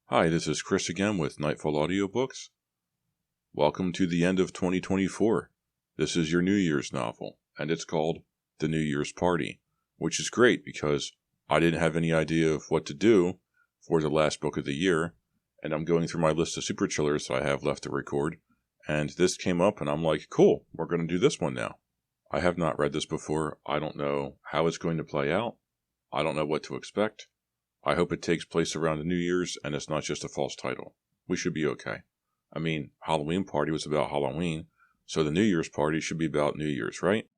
Hi, this is Chris again with Nightfall Audiobooks. Welcome to the end of 2024. This is your New Year's novel, and it's called The New Year's Party, which is great because I didn't have any idea of what to do for the last book of the year, and I'm going through my list of super chillers that I have left to record, and this came up and I'm like, cool, we're going to do this one now. I have not read this before. I don't know how it's going to play out. I don't know what to expect. I hope it takes place around the New Year's and it's not just a false title. We should be okay. I mean, Halloween Party was about Halloween, so the New Year's Party should be about New Year's, right?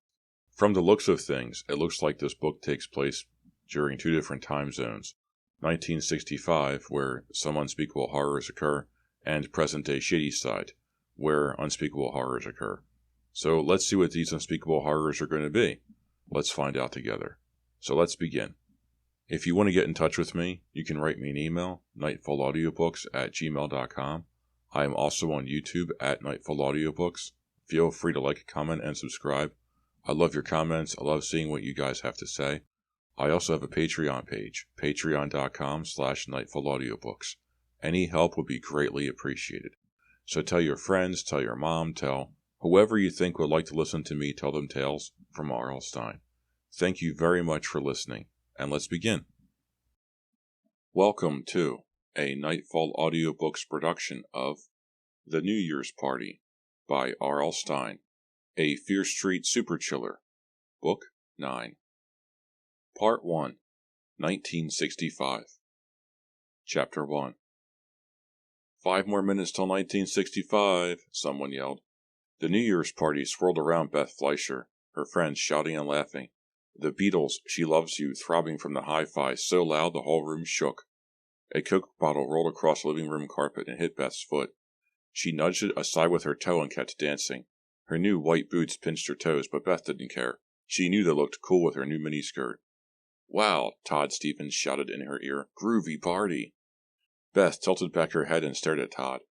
From the looks of things, it looks like this book takes place during two different time zones. 1965, where some unspeakable horrors occur, and present-day Shadyside, where unspeakable horrors occur. So let's see what these unspeakable horrors are going to be. Let's find out together. So let's begin. If you want to get in touch with me, you can write me an email, nightfallaudiobooks@gmail.com. I am also on YouTube at Nightfall Audiobooks. Feel free to like, comment, and subscribe. I love your comments. I love seeing what you guys have to say. I also have a Patreon page, patreon.com/nightfallaudiobooks. Any help would be greatly appreciated. So tell your friends, tell your mom, tell whoever you think would like to listen to me tell them tales from R.L. Stine. Thank you very much for listening. And let's begin. Welcome to a Nightfall Audiobooks production of The New Year's Party by R.L. Stine, a Fear Street Super Chiller, Book 9. Part 1, 1965. Chapter 1. 5 more minutes till 1965, someone yelled. The New Year's Party swirled around Beth Fleischer, her friends shouting and laughing. The Beatles' She Loves You throbbing from the hi-fi so loud the whole room shook. A Coke bottle rolled across the living room carpet and hit Beth's foot. She nudged it aside with her toe and kept dancing. Her new white boots pinched her toes, but Beth didn't care. She knew they looked cool with her new miniskirt. Wow, Todd Stevens shouted in her ear. Groovy party. Beth tilted back her head and stared at Todd.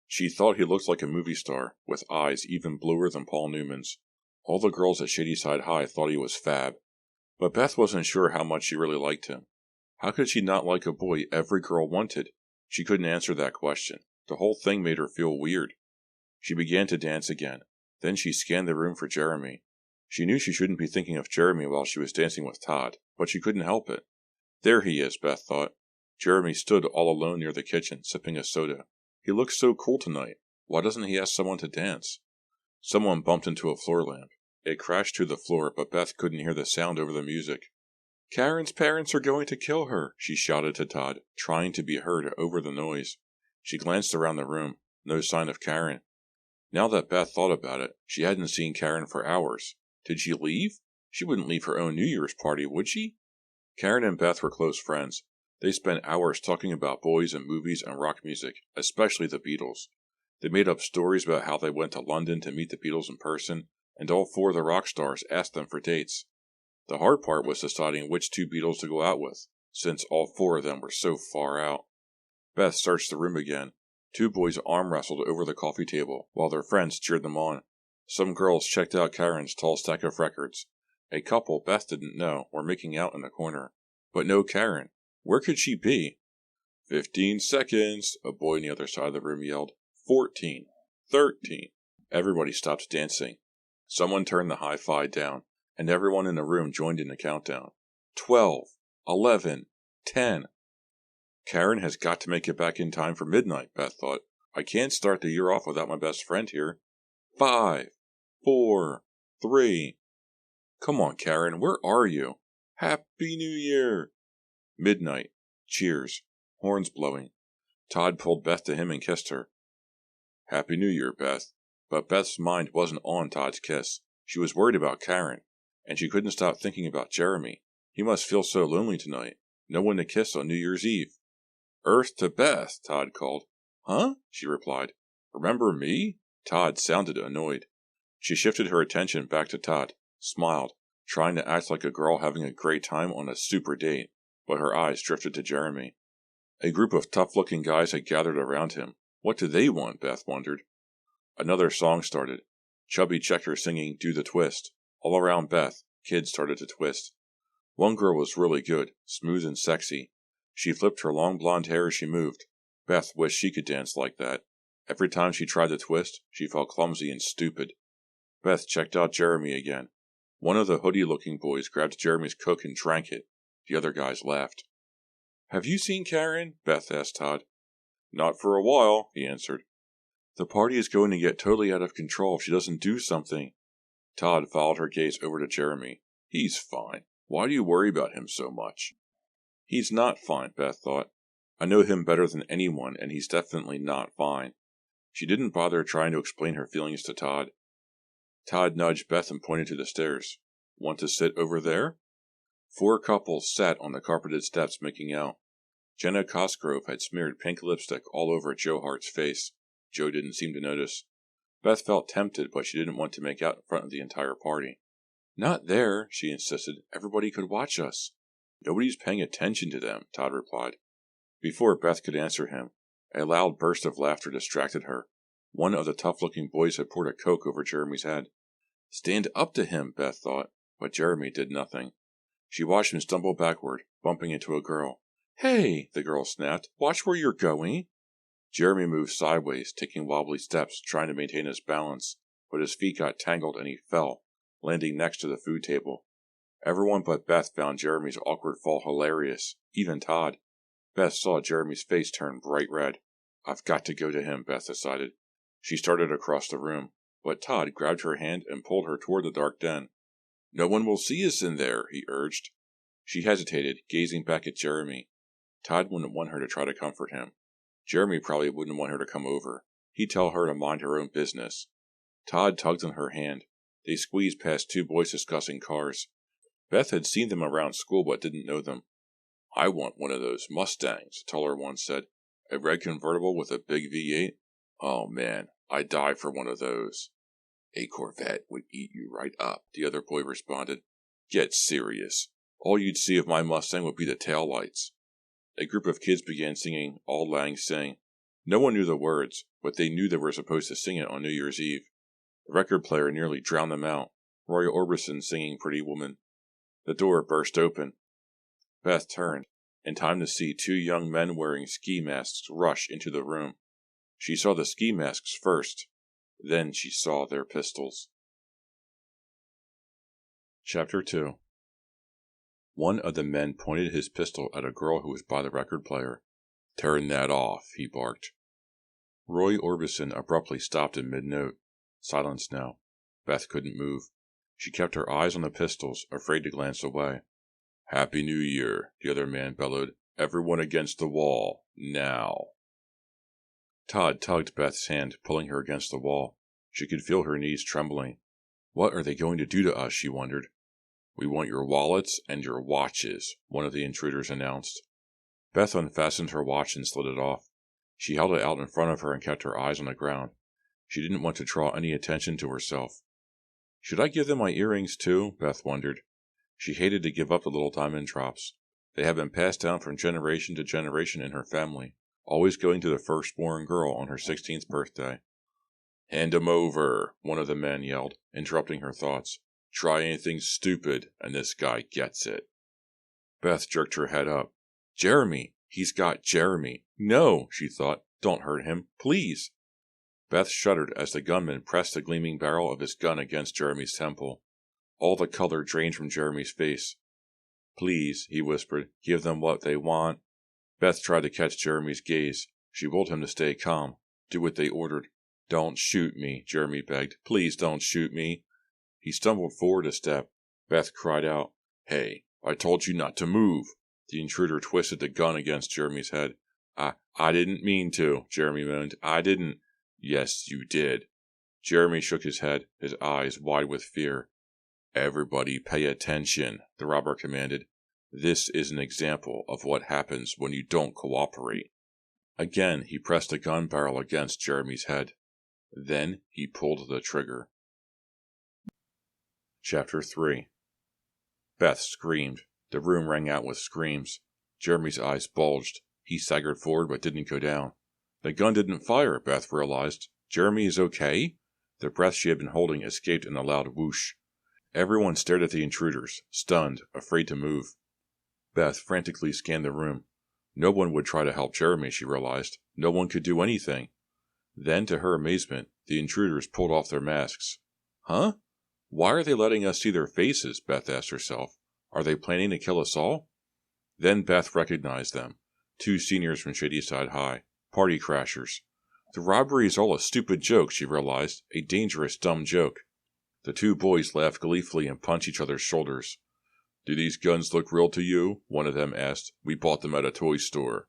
She thought he looked like a movie star, with eyes even bluer than Paul Newman's. All the girls at Shadyside High thought he was fab. But Beth wasn't sure how much she really liked him. How could she not like a boy every girl wanted? She couldn't answer that question. The whole thing made her feel weird. She began to dance again. Then she scanned the room for Jeremy. She knew she shouldn't be thinking of Jeremy while she was dancing with Todd, but she couldn't help it. There he is, Beth thought. Jeremy stood all alone near the kitchen, sipping a soda. He looks so cool tonight. Why doesn't he ask someone to dance? Someone bumped into a floor lamp. It crashed to the floor, but Beth couldn't hear the sound over the music. Karen's parents are going to kill her, she shouted to Todd, trying to be heard over the noise. She glanced around the room. No sign of Karen. Now that Beth thought about it, she hadn't seen Karen for hours. Did she leave? She wouldn't leave her own New Year's party, would she? Karen and Beth were close friends. They spent hours talking about boys and movies and rock music, especially the Beatles. They made up stories about how they went to London to meet the Beatles in person, and all 4 of the rock stars asked them for dates. The hard part was deciding which 2 Beatles to go out with, since all 4 of them were so far out. Beth searched the room again. 2 boys arm wrestled over the coffee table, while their friends cheered them on. Some girls checked out Karen's tall stack of records. A couple Beth didn't know were making out in the corner. But no Karen. Where could she be? 15 seconds, a boy on the other side of the room yelled. 14. 13. Everybody stopped dancing. Someone turned the hi-fi down, and everyone in the room joined in the countdown. 12, 11, 10. Karen has got to make it back in time for midnight, Beth thought. I can't start the year off without my best friend here. 5, 4, 3. Come on, Karen, where are you? Happy New Year! Midnight. Cheers. Horns blowing. Todd pulled Beth to him and kissed her. Happy New Year, Beth. But Beth's mind wasn't on Todd's kiss. She was worried about Karen, and she couldn't stop thinking about Jeremy. He must feel so lonely tonight. No one to kiss on New Year's Eve. Earth to Beth, Todd called. Huh? She replied. Remember me? Todd sounded annoyed. She shifted her attention back to Todd, smiled, trying to act like a girl having a great time on a super date, but her eyes drifted to Jeremy. A group of tough-looking guys had gathered around him. What did they want, Beth wondered. Another song started. Chubby Checker singing Do the Twist. All around Beth, kids started to twist. One girl was really good, smooth and sexy. She flipped her long blonde hair as she moved. Beth wished she could dance like that. Every time she tried to twist, she felt clumsy and stupid. Beth checked out Jeremy again. One of the hoodie-looking boys grabbed Jeremy's Coke and drank it. The other guys laughed. "Have you seen Karen?" Beth asked Todd. "Not for a while," he answered. "The party is going to get totally out of control if she doesn't do something." Todd followed her gaze over to Jeremy. "He's fine. Why do you worry about him so much?" "He's not fine," Beth thought. "I know him better than anyone, and he's definitely not fine." She didn't bother trying to explain her feelings to Todd. Todd nudged Beth and pointed to the stairs. "Want to sit over there?" 4 couples sat on the carpeted steps making out. Jenna Cosgrove had smeared pink lipstick all over Joe Hart's face. Joe didn't seem to notice. Beth felt tempted, but she didn't want to make out in front of the entire party. "Not there," she insisted. "Everybody could watch us." "Nobody's paying attention to them," Todd replied. Before Beth could answer him, a loud burst of laughter distracted her. One of the tough-looking boys had poured a Coke over Jeremy's head. Stand up to him, Beth thought, but Jeremy did nothing. She watched him stumble backward, bumping into a girl. "Hey," the girl snapped, "watch where you're going." Jeremy moved sideways, taking wobbly steps, trying to maintain his balance, but his feet got tangled and he fell, landing next to the food table. Everyone but Beth found Jeremy's awkward fall hilarious, even Todd. Beth saw Jeremy's face turn bright red. "I've got to go to him," Beth decided. She started across the room, but Todd grabbed her hand and pulled her toward the dark den. "No one will see us in there," he urged. She hesitated, gazing back at Jeremy. Todd wouldn't want her to try to comfort him. Jeremy probably wouldn't want her to come over. He'd tell her to mind her own business. Todd tugged on her hand. They squeezed past 2 boys discussing cars. Beth had seen them around school but didn't know them. "I want one of those Mustangs," a taller one said. "A red convertible with a big V8. Oh man, I'd die for one of those." "A Corvette would eat you right up," the other boy responded. "Get serious. All you'd see of my Mustang would be the taillights." A group of kids began singing Auld Lang Syne. No one knew the words, but they knew they were supposed to sing it on New Year's Eve. The record player nearly drowned them out. Roy Orbison singing Pretty Woman. The door burst open. Beth turned, in time to see 2 young men wearing ski masks rush into the room. She saw the ski masks first. Then she saw their pistols. Chapter 2. One of the men pointed his pistol at a girl who was by the record player. "Turn that off," he barked. Roy Orbison abruptly stopped in mid-note. Silence now. Beth couldn't move. She kept her eyes on the pistols, afraid to glance away. "Happy New Year," the other man bellowed. "Everyone against the wall, now." Todd tugged Beth's hand, pulling her against the wall. She could feel her knees trembling. What are they going to do to us, she wondered. "We want your wallets and your watches," one of the intruders announced. Beth unfastened her watch and slid it off. She held it out in front of her and kept her eyes on the ground. She didn't want to draw any attention to herself. Should I give them my earrings too? Beth wondered. She hated to give up the little diamond drops. They had been passed down from generation to generation in her family, always going to the firstborn girl on her 16th birthday. "Hand 'em over," one of the men yelled, interrupting her thoughts. "Try anything stupid, and this guy gets it." Beth jerked her head up. "Jeremy! He's got Jeremy! No," she thought. "Don't hurt him, please." Beth shuddered as the gunman pressed the gleaming barrel of his gun against Jeremy's temple. All the color drained from Jeremy's face. "Please," he whispered, "give them what they want." Beth tried to catch Jeremy's gaze. She willed him to stay calm, do what they ordered. "Don't shoot me," Jeremy begged. "Please don't shoot me." He stumbled forward a step. Beth cried out, "Hey, I told you not to move." The intruder twisted the gun against Jeremy's head. I didn't mean to," Jeremy moaned. "I didn't." "Yes, you did." Jeremy shook his head, his eyes wide with fear. "Everybody pay attention," the robber commanded. "This is an example of what happens when you don't cooperate." Again, he pressed the gun barrel against Jeremy's head. Then he pulled the trigger. Chapter 3. Beth screamed. The room rang out with screams. Jeremy's eyes bulged. He staggered forward but didn't go down. The gun didn't fire, Beth realized. Jeremy is okay? The breath she had been holding escaped in a loud whoosh. Everyone stared at the intruders, stunned, afraid to move. Beth frantically scanned the room. No one would try to help Jeremy, she realized. No one could do anything. Then, to her amazement, the intruders pulled off their masks. Huh? Why are they letting us see their faces? Beth asked herself. Are they planning to kill us all? Then Beth recognized them. 2 seniors from Shadyside High. Party crashers. The robbery is all a stupid joke, she realized. A dangerous, dumb joke. The 2 boys laughed gleefully and punched each other's shoulders. Do these guns look real to you? One of them asked. We bought them at a toy store.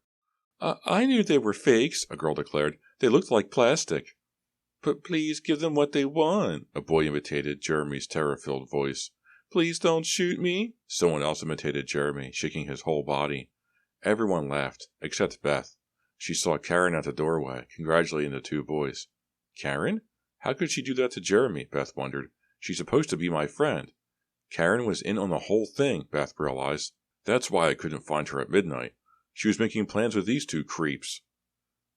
I knew they were fakes, a girl declared. They looked like plastic. But please give them what they want, a boy imitated Jeremy's terror-filled voice. Please don't shoot me, someone else imitated Jeremy, shaking his whole body. Everyone laughed, except Beth. She saw Karen at the doorway, congratulating the 2 boys. Karen? How could she do that to Jeremy? Beth wondered. She's supposed to be my friend. Karen was in on the whole thing, Beth realized. That's why I couldn't find her at midnight. She was making plans with these 2 creeps.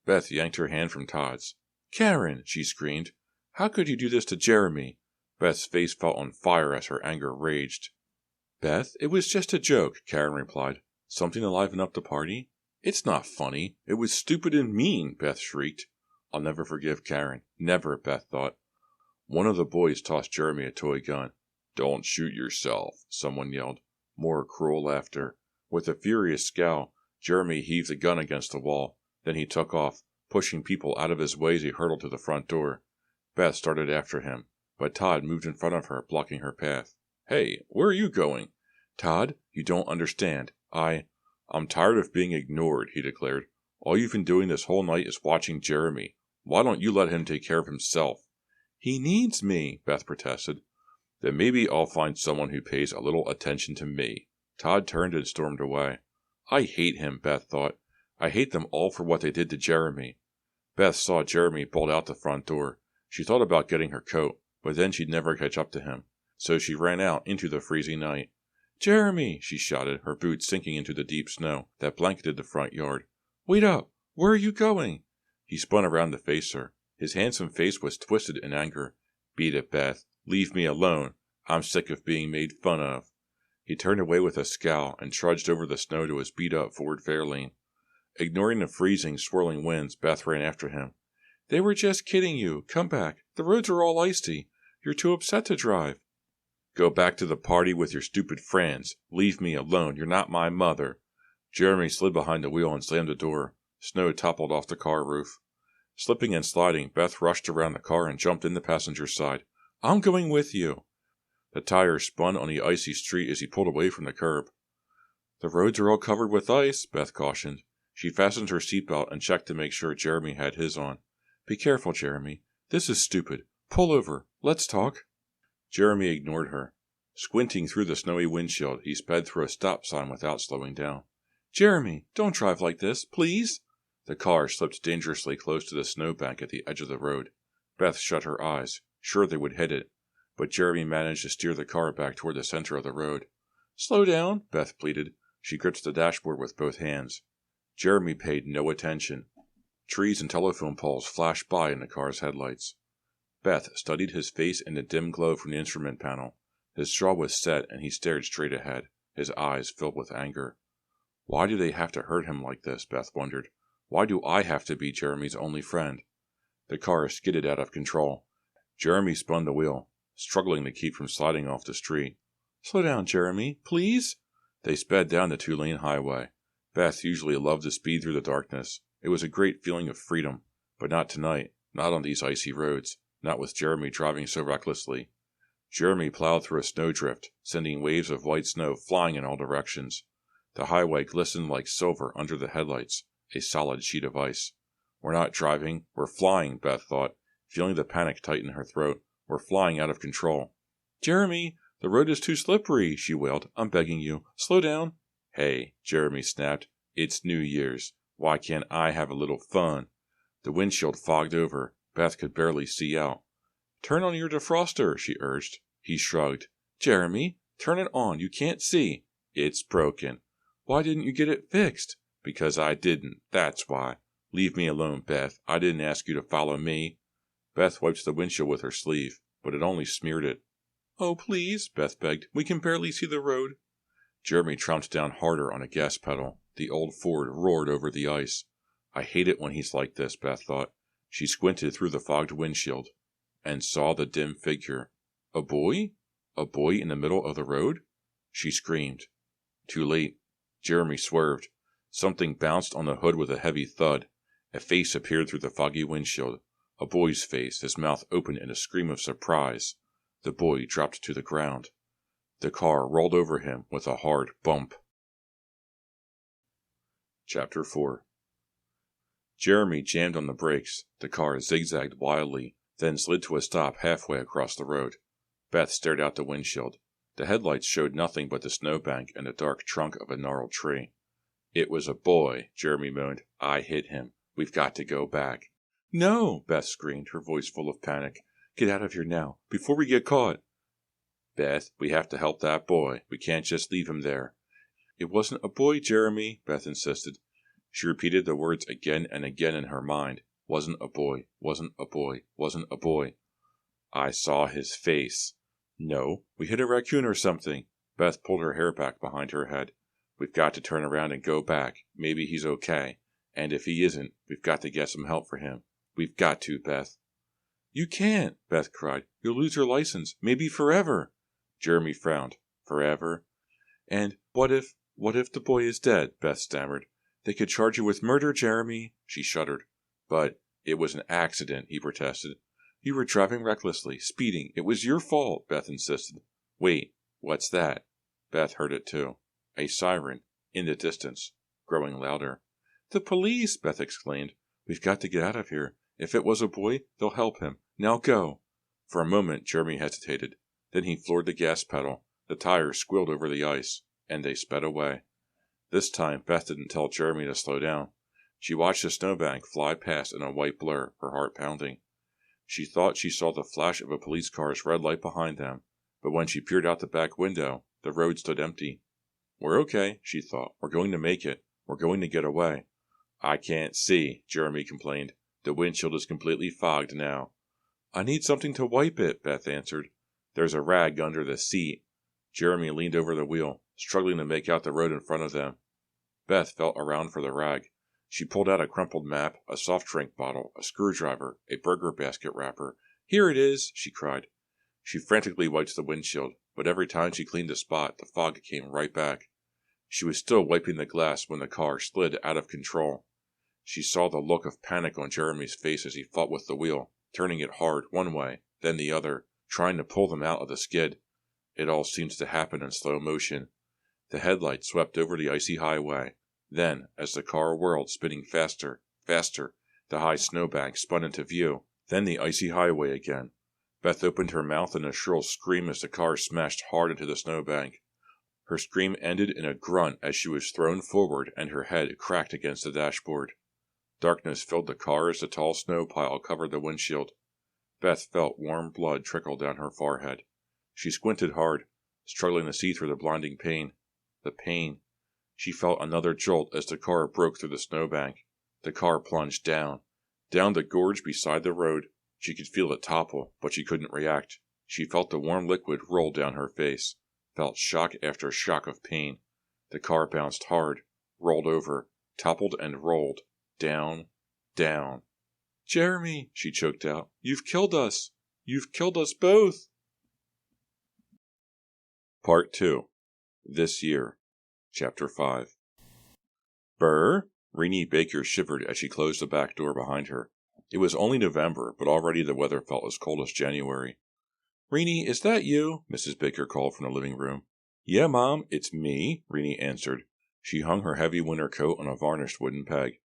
Beth yanked her hand from Todd's. Karen, she screamed. How could you do this to Jeremy? Beth's face felt on fire as her anger raged. Beth, it was just a joke, Karen replied. Something to liven up the party? It's not funny. It was stupid and mean, Beth shrieked. I'll never forgive Karen. Never, Beth thought. One of the boys tossed Jeremy a toy gun. Don't shoot yourself, someone yelled. More cruel laughter. With a furious scowl, Jeremy heaved the gun against the wall. Then he took off, pushing people out of his way as he hurtled to the front door. Beth started after him, but Todd moved in front of her, blocking her path. Hey, where are you going? Todd, you don't understand. I'm tired of being ignored, he declared. All you've been doing this whole night is watching Jeremy. Why don't you let him take care of himself? He needs me, Beth protested. Then maybe I'll find someone who pays a little attention to me. Todd turned and stormed away. I hate him, Beth thought. I hate them all for what they did to Jeremy. Beth saw Jeremy bolt out the front door. She thought about getting her coat, but then she'd never catch up to him. So she ran out into the freezing night. Jeremy, she shouted, her boots sinking into the deep snow that blanketed the front yard. Wait up! Where are you going? He spun around to face her. His handsome face was twisted in anger. Beat it, Beth. Leave me alone. I'm sick of being made fun of. He turned away with a scowl and trudged over the snow to his beat-up Ford Fairlane. Ignoring the freezing, swirling winds, Beth ran after him. They were just kidding you. Come back. The roads are all icy. You're too upset to drive. Go back to the party with your stupid friends. Leave me alone. You're not my mother. Jeremy slid behind the wheel and slammed the door. Snow toppled off the car roof. Slipping and sliding, Beth rushed around the car and jumped in the passenger's side. I'm going with you. The tires spun on the icy street as he pulled away from the curb. The roads are all covered with ice, Beth cautioned. She fastened her seatbelt and checked to make sure Jeremy had his on. Be careful, Jeremy. This is stupid. Pull over. Let's talk. Jeremy ignored her. Squinting through the snowy windshield, he sped through a stop sign without slowing down. Jeremy, don't drive like this, please. The car slipped dangerously close to the snowbank at the edge of the road. Beth shut her eyes, sure they would hit it, but Jeremy managed to steer the car back toward the center of the road. Slow down, Beth pleaded. She gripped the dashboard with both hands. Jeremy paid no attention. Trees and telephone poles flashed by in the car's headlights. Beth studied his face in the dim glow from the instrument panel. His jaw was set and he stared straight ahead, his eyes filled with anger. Why do they have to hurt him like this, Beth wondered. Why do I have to be Jeremy's only friend? The car skidded out of control. Jeremy spun the wheel, struggling to keep from sliding off the street. Slow down, Jeremy, please? They sped down the 2-lane highway. Beth usually loved to speed through the darkness. It was a great feeling of freedom, but not tonight, not on these icy roads, not with Jeremy driving so recklessly. Jeremy plowed through a snowdrift, sending waves of white snow flying in all directions. The highway glistened like silver under the headlights, a solid sheet of ice. We're not driving, we're flying, Beth thought, feeling the panic tighten her throat. We're flying out of control. Jeremy, the road is too slippery, she wailed. I'm begging you, slow down. Hey, Jeremy snapped. It's New Year's. Why can't I have a little fun? The windshield fogged over. Beth could barely see out. Turn on your defroster, she urged. He shrugged. Jeremy, turn it on. You can't see. It's broken. Why didn't you get it fixed? Because I didn't. That's why. Leave me alone, Beth. I didn't ask you to follow me. Beth wiped the windshield with her sleeve, but it only smeared it. Oh, please, Beth begged. We can barely see the road. Jeremy tromped down harder on a gas pedal. The old Ford roared over the ice. I hate it when he's like this, Beth thought. She squinted through the fogged windshield and saw the dim figure. A boy? A boy in the middle of the road? She screamed. Too late. Jeremy swerved. Something bounced on the hood with a heavy thud. A face appeared through the foggy windshield. A boy's face, his mouth open in a scream of surprise. The boy dropped to the ground. The car rolled over him with a hard bump. Chapter 4. Jeremy jammed on the brakes. The car zigzagged wildly, then slid to a stop halfway across the road. Beth stared out the windshield. The headlights showed nothing but the snowbank and the dark trunk of a gnarled tree. It was a boy, Jeremy moaned. I hit him. We've got to go back. No, Beth screamed, her voice full of panic. Get out of here now, before we get caught. Beth, we have to help that boy. We can't just leave him there. It wasn't a boy, Jeremy, Beth insisted. She repeated the words again and again in her mind. Wasn't a boy, wasn't a boy, wasn't a boy. I saw his face. No, we hit a raccoon or something. Beth pulled her hair back behind her head. We've got to turn around and go back. Maybe he's okay. And if he isn't, we've got to get some help for him. We've got to, Beth. You can't, Beth cried. You'll lose your license. Maybe forever. Jeremy frowned. Forever? And what if the boy is dead? Beth stammered. They could charge you with murder, Jeremy. She shuddered. But it was an accident, he protested. You were driving recklessly, speeding. It was your fault, Beth insisted. Wait, what's that? Beth heard it too. A siren, in the distance, growing louder. The police, Beth exclaimed. We've got to get out of here. If it was a boy, they'll help him. Now go. For a moment, Jeremy hesitated. Then he floored the gas pedal. The tires squealed over the ice, and they sped away. This time, Beth didn't tell Jeremy to slow down. She watched the snowbank fly past in a white blur, her heart pounding. She thought she saw the flash of a police car's red light behind them, but when she peered out the back window, the road stood empty. We're okay, she thought. We're going to make it. We're going to get away. I can't see, Jeremy complained. The windshield is completely fogged now. I need something to wipe it, Beth answered. There's a rag under the seat. Jeremy leaned over the wheel, struggling to make out the road in front of them. Beth felt around for the rag. She pulled out a crumpled map, a soft drink bottle, a screwdriver, a burger basket wrapper. Here it is, she cried. She frantically wiped the windshield, but every time she cleaned the spot, the fog came right back. She was still wiping the glass when the car slid out of control. She saw the look of panic on Jeremy's face as he fought with the wheel, turning it hard one way, then the other, trying to pull them out of the skid. It all seemed to happen in slow motion. The headlights swept over the icy highway. Then, as the car whirled, spinning faster, faster, the high snowbank spun into view. Then the icy highway again. Beth opened her mouth in a shrill scream as the car smashed hard into the snowbank. Her scream ended in a grunt as she was thrown forward and her head cracked against the dashboard. Darkness filled the car as the tall snow pile covered the windshield. Beth felt warm blood trickle down her forehead. She squinted hard, struggling to see through the blinding pain. The pain. She felt another jolt as the car broke through the snowbank. The car plunged down the gorge beside the road. She could feel it topple, but she couldn't react. She felt the warm liquid roll down her face, felt shock after shock of pain. The car bounced hard, rolled over, toppled and rolled, down, down. Jeremy, she choked out, you've killed us. You've killed us both. Part 2. This Year. Chapter 5. Burr? Renee Baker shivered as she closed the back door behind her. It was only November, but already the weather felt as cold as January. Renee, is that you? Mrs. Baker called from the living room. Yeah, Mom, it's me, Renee answered. She hung her heavy winter coat on a varnished wooden peg.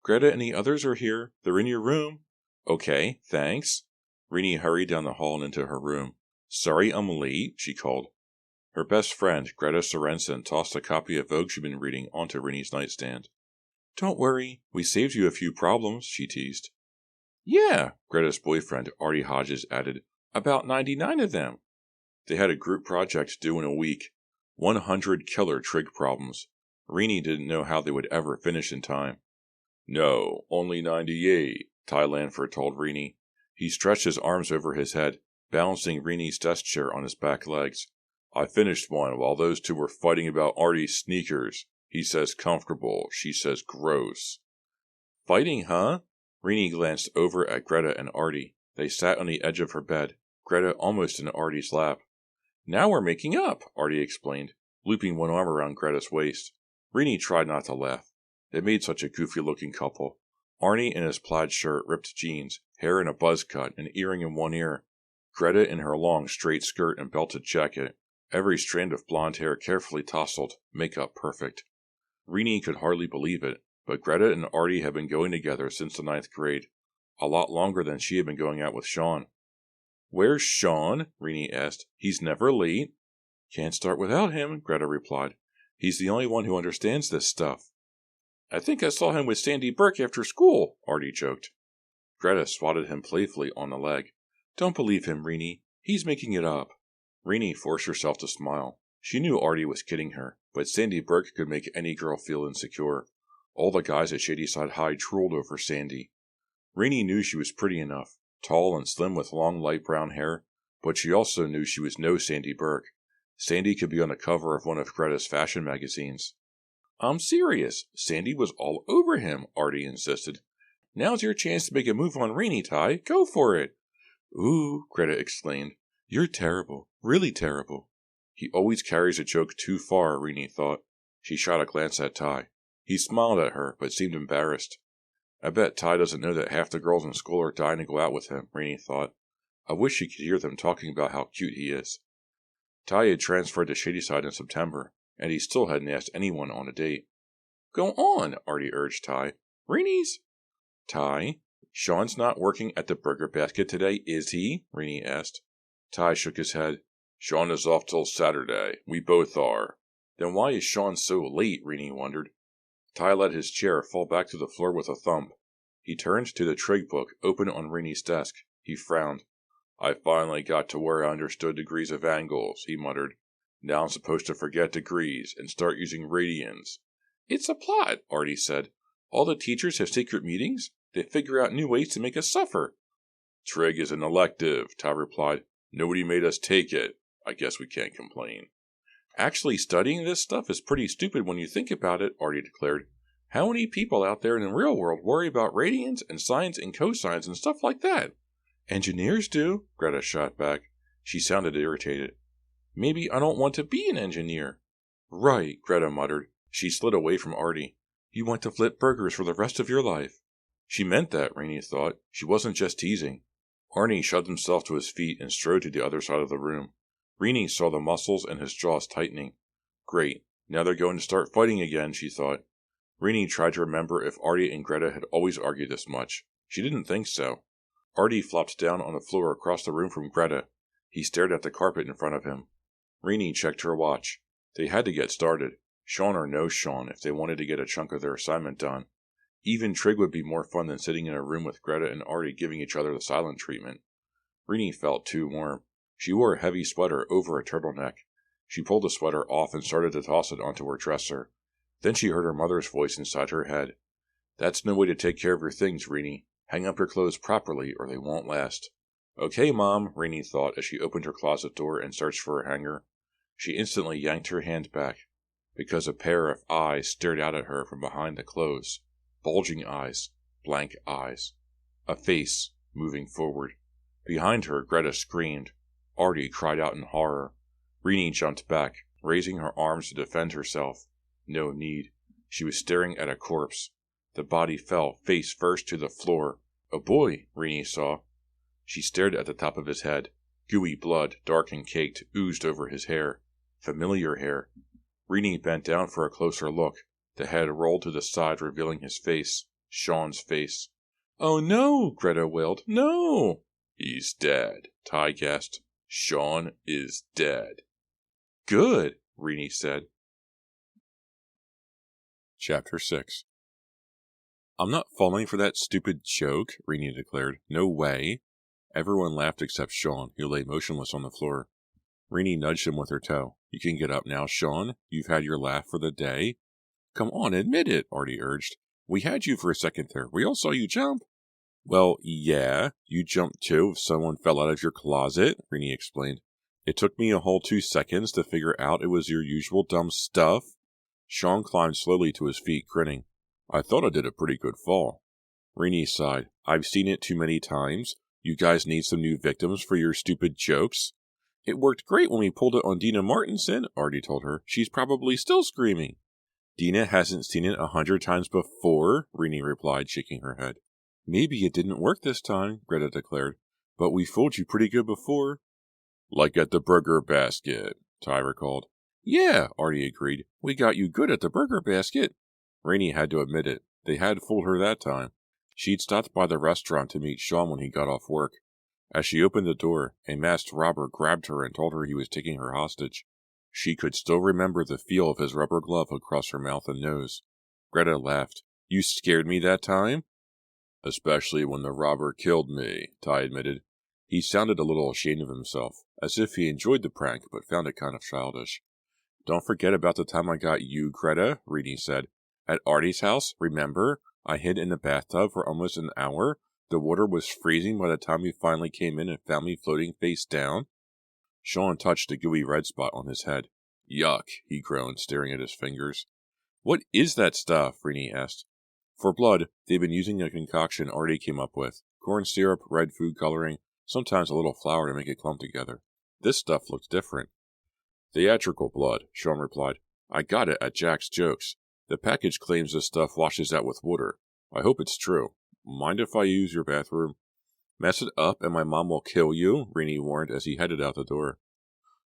Greta and the others are here. They're in your room. Okay, thanks. Renee hurried down the hall and into her room. Sorry I'm late, she called. Her best friend, Greta Sorensen, tossed a copy of Vogue she'd been reading onto Renee's nightstand. Don't worry, we saved you a few problems, she teased. Yeah, Greta's boyfriend, Artie Hodges, added. About 99 of them. They had a group project due in a week. 100 killer trig problems. Renee didn't know how they would ever finish in time. No, only 98, Ty Lanford told Renee. He stretched his arms over his head, balancing Renee's desk chair on his back legs. I finished one while those two were fighting about Artie's sneakers. He says comfortable, she says gross. Fighting, huh? Rini glanced over at Greta and Artie. They sat on the edge of her bed, Greta almost in Artie's lap. Now we're making up, Artie explained, looping one arm around Greta's waist. Rini tried not to laugh. They made such a goofy-looking couple. Arnie in his plaid shirt, ripped jeans, hair in a buzz cut, an earring in one ear. Greta in her long, straight skirt and belted jacket, every strand of blonde hair carefully tousled, makeup perfect. Rini could hardly believe it, but Greta and Artie had been going together since the 9th grade, a lot longer than she had been going out with Sean. Where's Sean? Rini asked. He's never late. Can't start without him, Greta replied. He's the only one who understands this stuff. I think I saw him with Sandy Burke after school, Artie joked. Greta swatted him playfully on the leg. Don't believe him, Rini. He's making it up. Rini forced herself to smile. She knew Artie was kidding her, but Sandy Burke could make any girl feel insecure. All the guys at Shadyside High drooled over Sandy. Rini knew she was pretty enough, tall and slim with long light brown hair, but she also knew she was no Sandy Burke. Sandy could be on the cover of one of Greta's fashion magazines. I'm serious. Sandy was all over him, Artie insisted. Now's your chance to make a move on Rini, Ty. Go for it. Ooh, Greta exclaimed. You're terrible. Really terrible. He always carries a joke too far, Rini thought. She shot a glance at Ty. He smiled at her, but seemed embarrassed. I bet Ty doesn't know that half the girls in school are dying to go out with him, Rini thought. I wish she could hear them talking about how cute he is. Ty had transferred to Shadyside in September, and he still hadn't asked anyone on a date. Go on, Artie urged Ty. Rini's? Ty, Sean's not working at the Burger Basket today, is he? Rini asked. Ty shook his head. Sean is off till Saturday. We both are. Then why is Sean so late? Rini wondered. Ty let his chair fall back to the floor with a thump. He turned to the trig book open on Rini's desk. He frowned. I finally got to where I understood degrees of angles, he muttered. Now I'm supposed to forget degrees and start using radians. It's a plot, Artie said. All the teachers have secret meetings. They figure out new ways to make us suffer. Trig is an elective, Ty replied. Nobody made us take it. I guess we can't complain. Actually studying this stuff is pretty stupid when you think about it, Artie declared. How many people out there in the real world worry about radians and sines and cosines and stuff like that? Engineers do, Greta shot back. She sounded irritated. Maybe I don't want to be an engineer. Right, Greta muttered. She slid away from Artie. You want to flip burgers for the rest of your life. She meant that, Rini thought. She wasn't just teasing. Arnie shoved himself to his feet and strode to the other side of the room. Rini saw the muscles in his jaws tightening. Great, now they're going to start fighting again, she thought. Rini tried to remember if Artie and Greta had always argued this much. She didn't think so. Artie flopped down on the floor across the room from Greta. He stared at the carpet in front of him. Rini checked her watch. They had to get started, Sean or no Sean, if they wanted to get a chunk of their assignment done. Even trig would be more fun than sitting in a room with Greta and Artie giving each other the silent treatment. Rini felt too warm. She wore a heavy sweater over a turtleneck. She pulled the sweater off and started to toss it onto her dresser. Then she heard her mother's voice inside her head. That's no way to take care of your things, Rini. Hang up your clothes properly or they won't last. Okay, Mom, Rini thought as she opened her closet door and searched for a hanger. She instantly yanked her hand back, because a pair of eyes stared out at her from behind the clothes. Bulging eyes, blank eyes. A face, moving forward. Behind her, Greta screamed. Artie cried out in horror. Rini jumped back, raising her arms to defend herself. No need. She was staring at a corpse. The body fell face first to the floor. A boy, Rini saw. She stared at the top of his head. Gooey blood, dark and caked, oozed over his hair. Familiar hair. Rini bent down for a closer look. The head rolled to the side, revealing his face. Sean's face. Oh no, Greta wailed. No! He's dead, Ty guessed. Sean is dead. Good, Rini said. Chapter 6. I'm not falling for that stupid joke, Rini declared. No way. Everyone laughed except Sean, who lay motionless on the floor. Rini nudged him with her toe. You can get up now, Sean. You've had your laugh for the day. Come on, admit it, Artie urged. We had you for a second there. We all saw you jump. Well, yeah, you jumped too if someone fell out of your closet, Rini explained. It took me a whole 2 seconds to figure out it was your usual dumb stuff. Sean climbed slowly to his feet, grinning. I thought I did a pretty good fall. Rainey sighed. I've seen it too many times. You guys need some new victims for your stupid jokes. It worked great when we pulled it on Dina Martinson, Artie told her. She's probably still screaming. Dina hasn't seen it 100 times before, Rainey replied, shaking her head. Maybe it didn't work this time, Greta declared. But we fooled you pretty good before. Like at the burger basket, Ty recalled. Yeah, Artie agreed. We got you good at the burger basket. Rainey had to admit it. They had fooled her that time. She'd stopped by the restaurant to meet Sean when he got off work. As she opened the door, a masked robber grabbed her and told her he was taking her hostage. She could still remember the feel of his rubber glove across her mouth and nose. Greta laughed. You scared me that time? Especially when the robber killed me, Ty admitted. He sounded a little ashamed of himself, as if he enjoyed the prank but found it kind of childish. Don't forget about the time I got you, Greta, Rainey said. At Artie's house, remember? I hid in the bathtub for almost an hour. The water was freezing by the time you finally came in and found me floating face down. Sean touched a gooey red spot on his head. Yuck, he groaned, staring at his fingers. What is that stuff? Rainey asked. For blood, they've been using a concoction Artie came up with. Corn syrup, red food coloring, sometimes a little flour to make it clump together. This stuff looks different. Theatrical blood, Sean replied. I got it at Jack's Jokes. The package claims this stuff washes out with water. I hope it's true. Mind if I use your bathroom? Mess it up and my mom will kill you, Rainey warned as he headed out the door.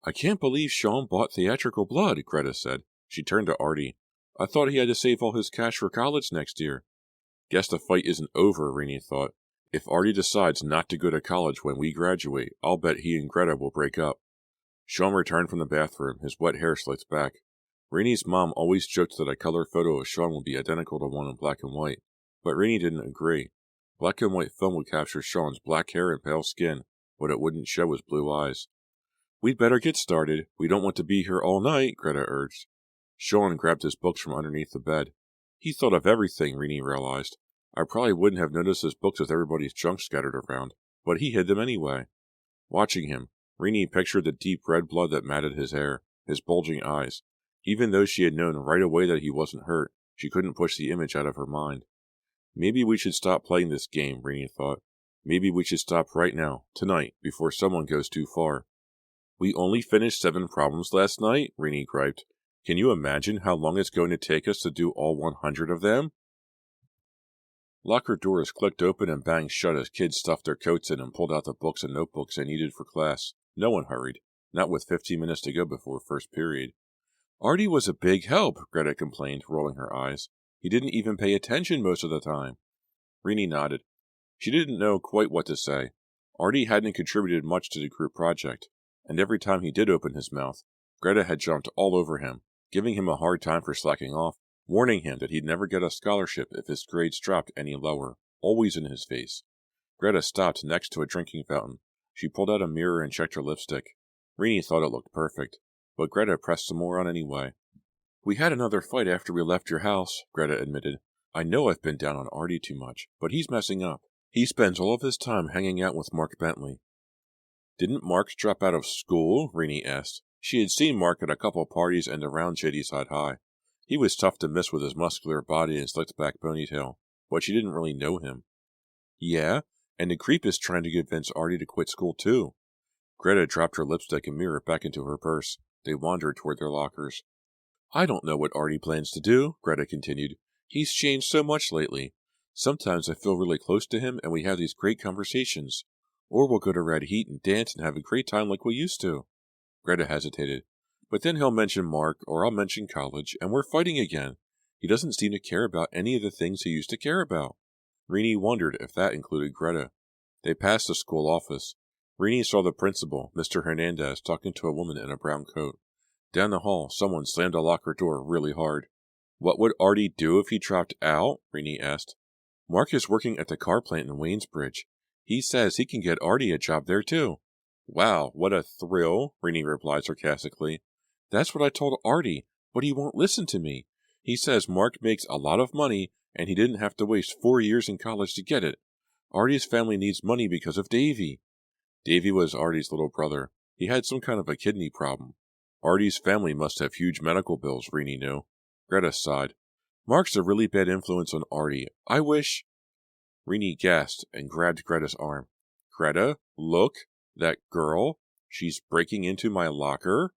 I can't believe Sean bought theatrical blood, Greta said. She turned to Artie. I thought he had to save all his cash for college next year. Guess the fight isn't over, Rainey thought. If Artie decides not to go to college when we graduate, I'll bet he and Greta will break up. Sean returned from the bathroom, his wet hair slicked back. Rainey's mom always joked that a color photo of Sean would be identical to one in black and white, but Rainey didn't agree. Black and white film would capture Sean's black hair and pale skin. What it wouldn't show was blue eyes. We'd better get started. We don't want to be here all night, Greta urged. Sean grabbed his books from underneath the bed. He thought of everything, Rainey realized. I probably wouldn't have noticed his books with everybody's junk scattered around, but he hid them anyway. Watching him, Rainey pictured the deep red blood that matted his hair, his bulging eyes. Even though she had known right away that he wasn't hurt, she couldn't push the image out of her mind. Maybe we should stop playing this game, Rainey thought. Maybe we should stop right now, tonight, before someone goes too far. We only finished 7 problems last night, Rainey griped. Can you imagine how long it's going to take us to do all 100 of them? Locker doors clicked open and banged shut as kids stuffed their coats in and pulled out the books and notebooks they needed for class. No one hurried, not with 15 minutes to go before first period. Artie was a big help, Greta complained, rolling her eyes. He didn't even pay attention most of the time. Rainey nodded. She didn't know quite what to say. Artie hadn't contributed much to the group project, and every time he did open his mouth, Greta had jumped all over him, giving him a hard time for slacking off, warning him that he'd never get a scholarship if his grades dropped any lower, always in his face. Greta stopped next to a drinking fountain. She pulled out a mirror and checked her lipstick. Rainey thought it looked perfect, but Greta pressed some more on anyway. We had another fight after we left your house, Greta admitted. I know I've been down on Artie too much, but he's messing up. He spends all of his time hanging out with Mark Bentley. Didn't Mark drop out of school? Rainey asked. She had seen Mark at a couple parties and around Shadyside High. He was tough to miss with his muscular body and slicked back ponytail, but she didn't really know him. Yeah, and the creep is trying to convince Artie to quit school too. Greta dropped her lipstick and mirror back into her purse. They wandered toward their lockers. I don't know what Artie plans to do, Greta continued. He's changed so much lately. Sometimes I feel really close to him and we have these great conversations. Or we'll go to Red Heat and dance and have a great time like we used to. Greta hesitated. But then he'll mention Mark, or I'll mention college, and we're fighting again. He doesn't seem to care about any of the things he used to care about. Rainey wondered if that included Greta. They passed the school office. Rainey saw the principal, Mr. Hernandez, talking to a woman in a brown coat. Down the hall, someone slammed a locker door really hard. What would Artie do if he dropped out? Rainey asked. Mark is working at the car plant in Waynesbridge. He says he can get Artie a job there too. Wow, what a thrill, Rainey replied sarcastically. That's what I told Artie, but he won't listen to me. He says Mark makes a lot of money, and he didn't have to waste 4 years in college to get it. Artie's family needs money because of Davy. Davy was Artie's little brother. He had some kind of a kidney problem. Artie's family must have huge medical bills, Rainey knew. Greta sighed. Mark's a really bad influence on Artie. I wish... Rini gasped and grabbed Greta's arm. Greta, look! That girl! She's breaking into my locker!